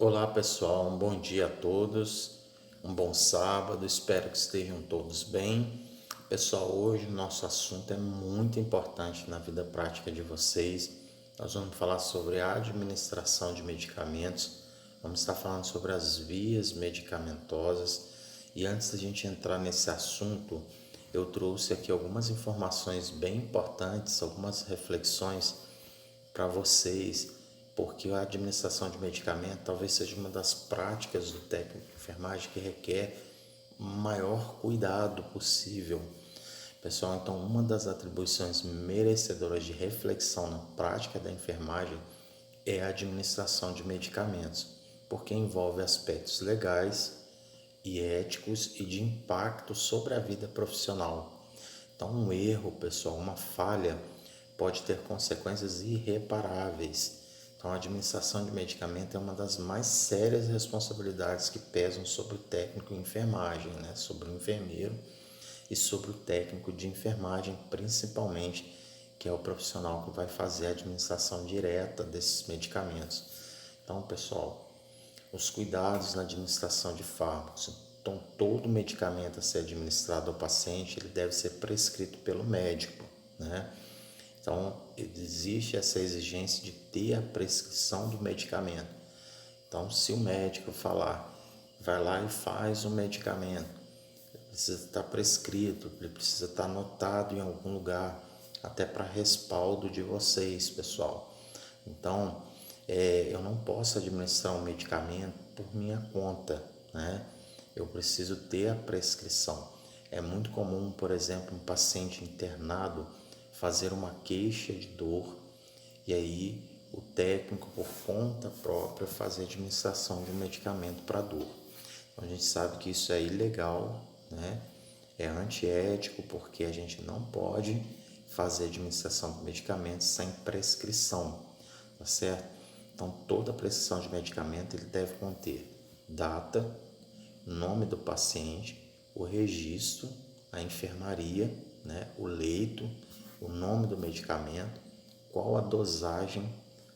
Olá pessoal, um bom dia a todos, um bom sábado, espero que estejam todos bem. Pessoal, hoje o nosso assunto é muito importante na vida prática de vocês. Nós vamos falar sobre a administração de medicamentos, vamos estar falando sobre as vias medicamentosas. E antes da gente entrar nesse assunto, eu trouxe aqui algumas informações bem importantes, algumas reflexões para vocês, porque a administração de medicamento talvez seja uma das práticas do técnico de enfermagem que requer maior cuidado possível. Pessoal, então uma das atribuições merecedoras de reflexão na prática da enfermagem é a administração de medicamentos, porque envolve aspectos legais e éticos e de impacto sobre a vida profissional. Então, um erro, pessoal, uma falha pode ter consequências irreparáveis. Então, a administração de medicamento é uma das mais sérias responsabilidades que pesam sobre o técnico de enfermagem, né? Sobre o enfermeiro e sobre o técnico de enfermagem, principalmente, que é o profissional que vai fazer a administração direta desses medicamentos. Então, pessoal, os cuidados na administração de fármacos. Então, todo medicamento a ser administrado ao paciente, ele deve ser prescrito pelo médico, né? Então, existe essa exigência de ter a prescrição do medicamento. Então, se o médico falar, vai lá e faz o medicamento, precisa estar prescrito, ele precisa estar anotado em algum lugar, até para respaldo de vocês, pessoal. Então, eu não posso administrar um medicamento por minha conta, né? Eu preciso ter a prescrição. É muito comum, por exemplo, um paciente internado fazer uma queixa de dor e aí o técnico, por conta própria, fazer a administração de um medicamento para dor. Então, a gente sabe que isso é ilegal, né? É antiético, porque a gente não pode fazer a administração de medicamentos sem prescrição, tá certo? Então, toda prescrição de medicamento ele deve conter data, nome do paciente, o registro, a enfermaria, né, o leito, o nome do medicamento, qual a dosagem,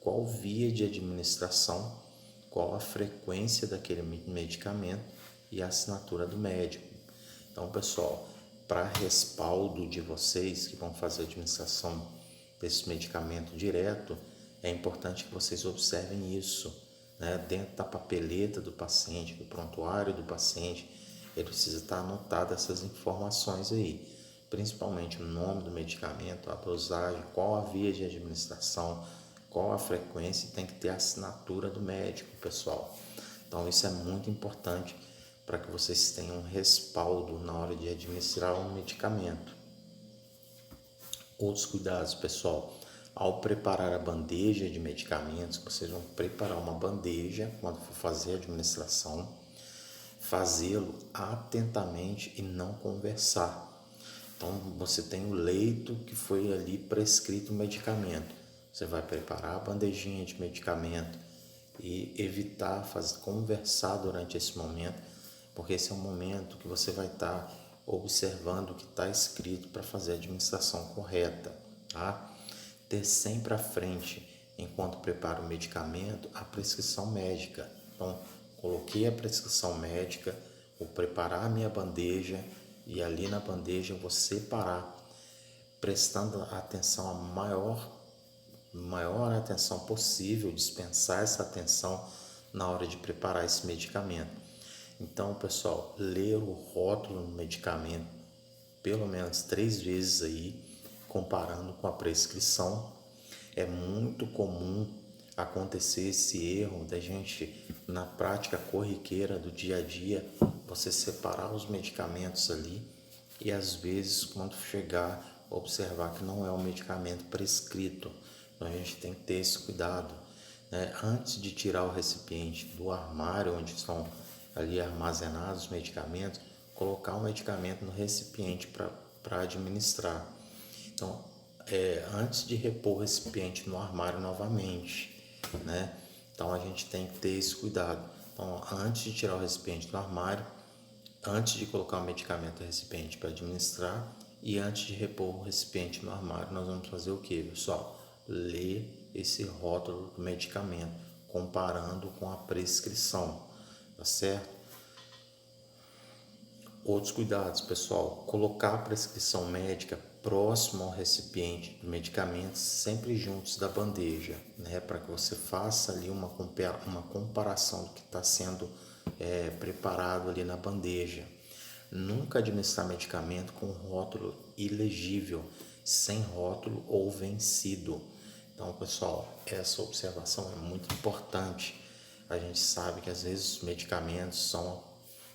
qual via de administração, qual a frequência daquele medicamento e a assinatura do médico. Então, pessoal, para respaldo de vocês que vão fazer a administração desse medicamento direto, é importante que vocês observem isso, né? Dentro da papeleta do paciente, do prontuário do paciente, ele precisa estar anotado essas informações aí, principalmente o nome do medicamento, a dosagem, qual a via de administração, qual a frequência, e tem que ter a assinatura do médico, pessoal. Então, isso é muito importante para que vocês tenham um respaldo na hora de administrar um medicamento. Outros cuidados, pessoal, ao preparar a bandeja de medicamentos, vocês vão preparar uma bandeja quando for fazer a administração, fazê-lo atentamente e não conversar. Então, você tem o leito que foi ali prescrito o medicamento. Você vai preparar a bandejinha de medicamento e evitar conversar durante esse momento, porque esse é um momento que você vai estar observando o que está escrito para fazer a administração correta, tá? Ter sempre à frente, enquanto prepara o medicamento, a prescrição médica. Então, coloquei a prescrição médica, vou preparar a minha bandeja e ali na bandeja eu vou separar, prestando atenção a maior atenção possível, dispensar essa atenção na hora de preparar esse medicamento. Então, pessoal, ler o rótulo do medicamento pelo menos 3 vezes aí, comparando com a prescrição. É muito comum acontecer esse erro da gente, na prática corriqueira do dia a dia, você separar os medicamentos ali e às vezes quando chegar, observar que não é um medicamento prescrito. Então a gente tem que ter esse cuidado, né? Antes de tirar o recipiente do armário onde estão ali armazenados os medicamentos, colocar o medicamento no recipiente para administrar. Então, antes de repor o recipiente no armário novamente, né? Então a gente tem que ter esse cuidado. Então, antes de tirar o recipiente do armário, antes de colocar o medicamento no recipiente para administrar e antes de repor o recipiente no armário, nós vamos fazer o que, pessoal? Ler esse rótulo do medicamento comparando com a prescrição, tá certo? Outros cuidados, pessoal: colocar a prescrição médica próximo ao recipiente do medicamento, sempre juntos da bandeja, né? Para que você faça ali uma comparação do que está sendo preparado ali na bandeja. Nunca administrar medicamento com rótulo ilegível, sem rótulo ou vencido. Então, pessoal, essa observação é muito importante. A gente sabe que às vezes os medicamentos são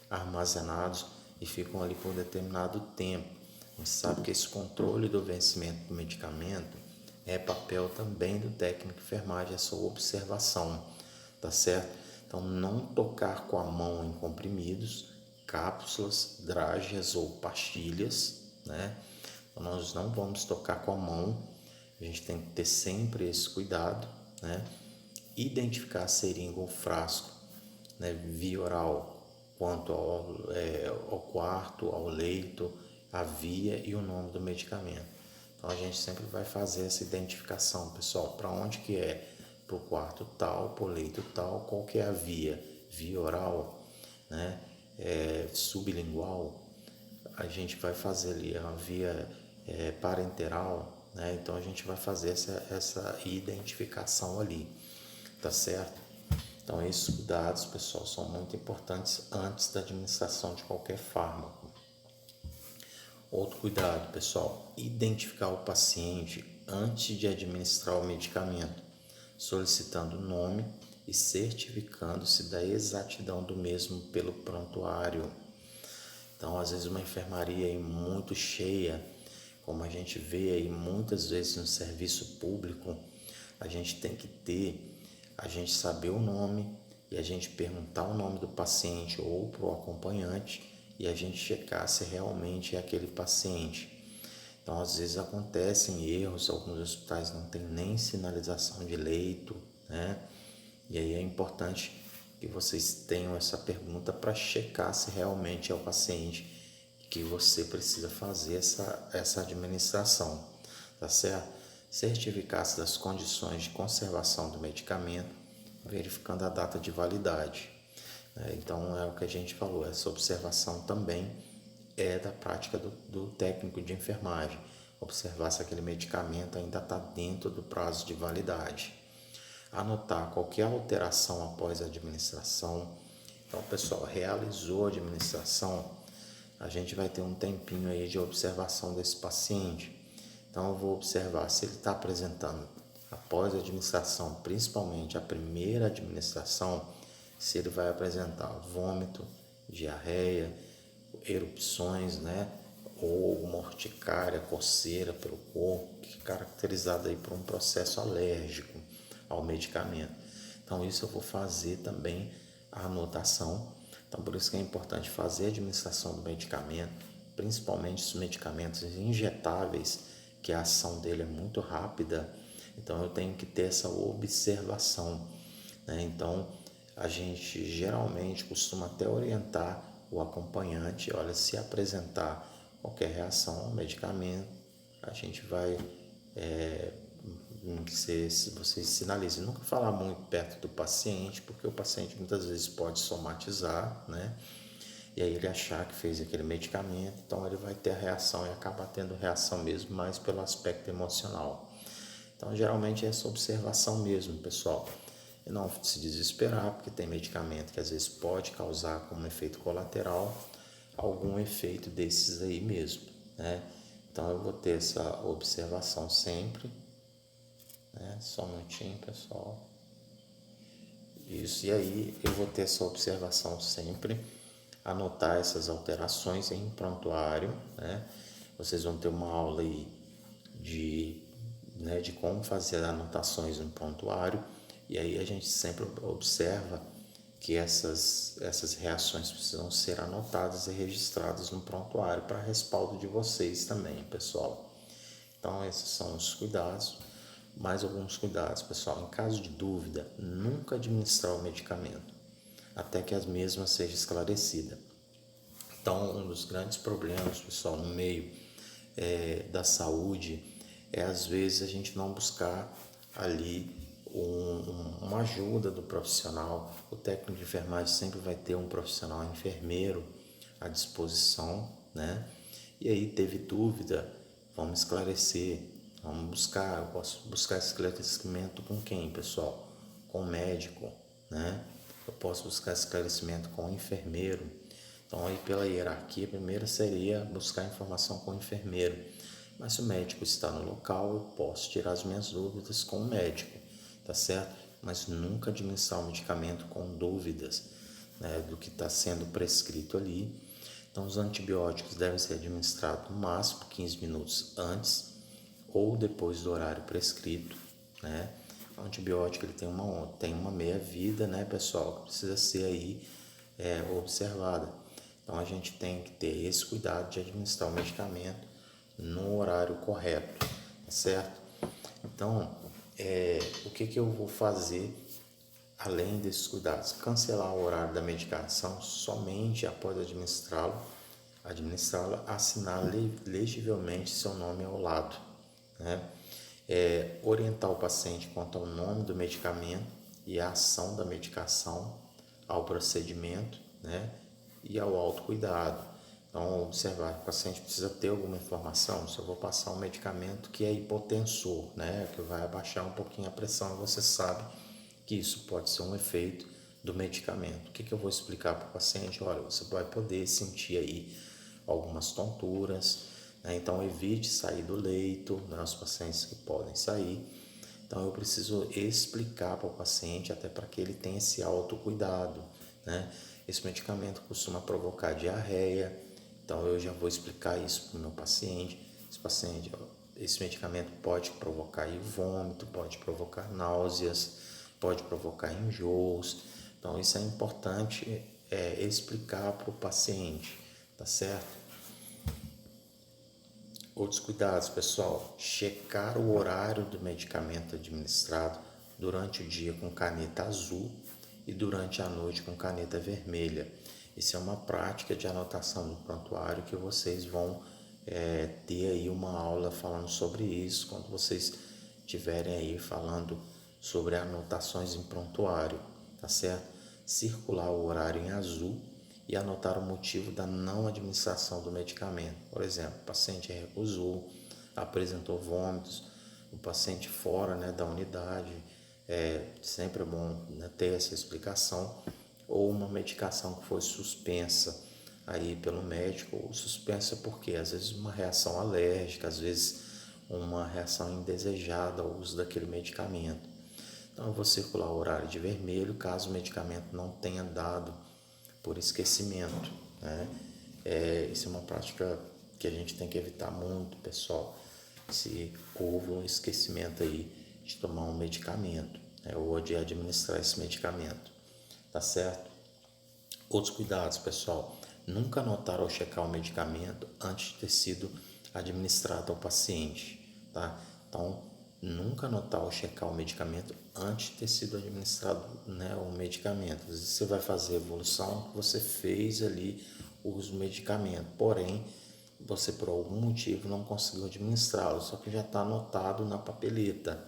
armazenados e ficam ali por determinado tempo. A gente sabe que esse controle do vencimento do medicamento é papel também do técnico de enfermagem, essa observação, tá certo? Então, não tocar com a mão em comprimidos, cápsulas, drágeas ou pastilhas, né? Então, nós não vamos tocar com a mão, a gente tem que ter sempre esse cuidado, né? Identificar a seringa ou frasco, né, via oral, quanto ao quarto, ao leito, a via e o nome do medicamento. Então a gente sempre vai fazer essa identificação, pessoal, para onde que é, para o quarto tal, para o leito tal, qual que é a via oral, né, sublingual, a gente vai fazer ali a via parenteral, né, então a gente vai fazer essa identificação ali, tá certo? Então, esses cuidados, pessoal, são muito importantes antes da administração de qualquer fármaco. Outro cuidado, pessoal: identificar o paciente antes de administrar o medicamento, solicitando o nome e certificando-se da exatidão do mesmo pelo prontuário. Então, às vezes uma enfermaria aí muito cheia, como a gente vê aí muitas vezes no serviço público, a gente tem que a gente saber o nome e a gente perguntar o nome do paciente ou para o acompanhante e a gente checar se realmente é aquele paciente. Então, às vezes acontecem erros, alguns hospitais não tem nem sinalização de leito, né? E aí é importante que vocês tenham essa pergunta para checar se realmente é o paciente que você precisa fazer essa administração, tá certo? Certificar-se das condições de conservação do medicamento, verificando a data de validade. Então, é o que a gente falou, essa observação também é da prática do técnico de enfermagem, observar se aquele medicamento ainda está dentro do prazo de validade. Anotar qualquer alteração após a administração. Então, pessoal, realizou a administração, a gente vai ter um tempinho aí de observação desse paciente. Então, eu vou observar se ele está apresentando, após a administração, principalmente a primeira administração, se ele vai apresentar vômito, diarreia, erupções, né? Ou alguma urticária, coceira pelo corpo, que é caracterizada aí por um processo alérgico ao medicamento. Então, isso eu vou fazer também a anotação. Então, por isso que é importante fazer a administração do medicamento, principalmente os medicamentos injetáveis, que a ação dele é muito rápida. Então, eu tenho que ter essa observação, né? Então, a gente geralmente costuma até orientar o acompanhante: olha, se apresentar qualquer reação ao medicamento, a gente vai vocês sinalizem, nunca falar muito perto do paciente, porque o paciente muitas vezes pode somatizar, né? E aí ele achar que fez aquele medicamento, então ele vai ter a reação e acaba tendo reação mesmo, mais pelo aspecto emocional. Então, geralmente é essa observação mesmo, pessoal. E não se desesperar, porque tem medicamento que às vezes pode causar como efeito colateral algum efeito desses aí mesmo, né? Então, eu vou ter essa observação sempre, né? Só um minutinho, pessoal. Isso, e aí eu vou ter essa observação sempre, anotar essas alterações em prontuário, né? Vocês vão ter uma aula aí de como fazer anotações no prontuário, e aí a gente sempre observa que essas reações precisam ser anotadas e registradas no prontuário para respaldo de vocês também, pessoal. Então, esses são os cuidados. Mais alguns cuidados, pessoal: em caso de dúvida, nunca administrar o medicamento até que as mesmas seja esclarecida. Então, um dos grandes problemas, pessoal, no meio da saúde é às vezes a gente não buscar ali uma ajuda do profissional. O técnico de enfermagem sempre vai ter um profissional enfermeiro à disposição, né? E aí teve dúvida, vamos esclarecer, vamos buscar, eu posso buscar esclarecimento com quem, pessoal? Com o médico, né? Eu posso buscar esclarecimento com o enfermeiro. Então aí pela hierarquia, primeiro seria buscar informação com o enfermeiro. Mas se o médico está no local, eu posso tirar as minhas dúvidas com o médico, tá certo? Mas nunca administrar o medicamento com dúvidas, né, do que está sendo prescrito ali. Então os antibióticos devem ser administrados no máximo 15 minutos antes ou depois do horário prescrito, né? O antibiótico ele tem uma meia-vida, né, pessoal, que precisa ser aí observada. Então a gente tem que ter esse cuidado de administrar o medicamento no horário correto, tá certo? Então, o que eu vou fazer além desses cuidados? Cancelar o horário da medicação somente após administrá-la, assinar legivelmente seu nome ao lado, né? Orientar o paciente quanto ao nome do medicamento e a ação da medicação, ao procedimento, né? E ao autocuidado. Então, observar que o paciente precisa ter alguma informação. Se eu vou passar um medicamento que é hipotensor, né? Que vai abaixar um pouquinho a pressão, você sabe que isso pode ser um efeito do medicamento. O que eu vou explicar para o paciente? Olha, você vai poder sentir aí algumas tonturas, né? Então evite sair do leito, né? Os pacientes que podem sair. Então eu preciso explicar para o paciente até para que ele tenha esse autocuidado, né? Esse medicamento costuma provocar diarreia, então eu já vou explicar isso para o meu paciente. Esse medicamento pode provocar aí vômito, pode provocar náuseas, pode provocar enjoos. Então isso é importante explicar para o paciente, tá certo? Outros cuidados, pessoal: checar o horário do medicamento administrado durante o dia com caneta azul e durante a noite com caneta vermelha. Isso é uma prática de anotação no prontuário que vocês vão ter aí uma aula falando sobre isso quando vocês estiverem aí falando sobre anotações em prontuário, tá certo? Circular o horário em azul e anotar o motivo da não administração do medicamento. Por exemplo, o paciente recusou, apresentou vômitos, o paciente fora, né, da unidade, sempre é bom, né, ter essa explicação, ou uma medicação que foi suspensa aí pelo médico, ou suspensa porque às vezes uma reação alérgica, às vezes uma reação indesejada ao uso daquele medicamento. Então eu vou circular o horário de vermelho caso o medicamento não tenha dado por esquecimento, né? Isso é uma prática que a gente tem que evitar muito, pessoal. Se houve um esquecimento aí de tomar um medicamento, né? Ou de administrar esse medicamento, tá certo? Outros cuidados, pessoal: nunca anotar ou checar o medicamento antes de ter sido administrado ao paciente, tá? Então, nunca anotar ou checar o medicamento antes de ter sido administrado, né, o medicamento. Às vezes você vai fazer a evolução, você fez ali o uso do medicamento, porém, você por algum motivo não conseguiu administrá-lo, só que já está anotado na papeleta.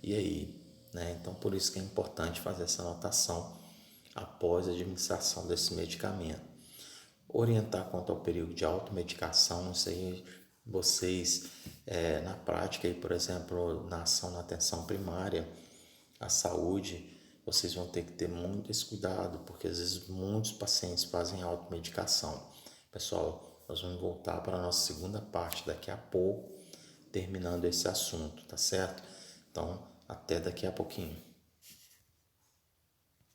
E aí, né? Então, por isso que é importante fazer essa anotação após a administração desse medicamento. Orientar quanto ao período de automedicação, não sei vocês, na prática, aí, por exemplo, na ação na atenção primária à saúde, vocês vão ter que ter muito esse cuidado, porque às vezes muitos pacientes fazem automedicação. Pessoal, nós vamos voltar para a nossa segunda parte daqui a pouco, terminando esse assunto, tá certo? Então, até daqui a pouquinho.